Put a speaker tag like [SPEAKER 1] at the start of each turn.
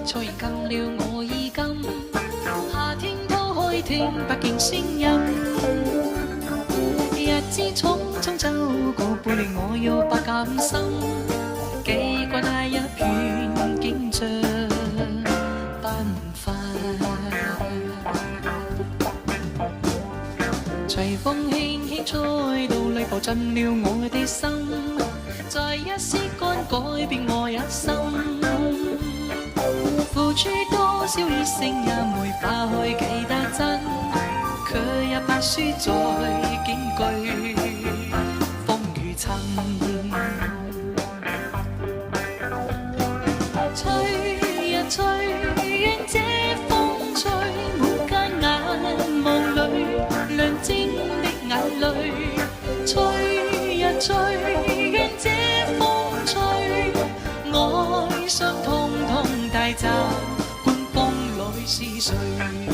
[SPEAKER 1] 才更了我衣襟。夏天偷開聽北京聲音，日子匆匆走過，背亂我又不甘心，記掛那一片景象繽紛。隨風輕輕吹到裏步進了我的心，在一絲間改變我一生。付出多少熱誠也沒法去記得真，卻也不輸在幾句風雨侵。吹呀吹，讓這風吹滿間眼眸裏亮晶的眼淚。吹呀吹，讓這風吹，愛傷痛痛帶走，管風裏是誰？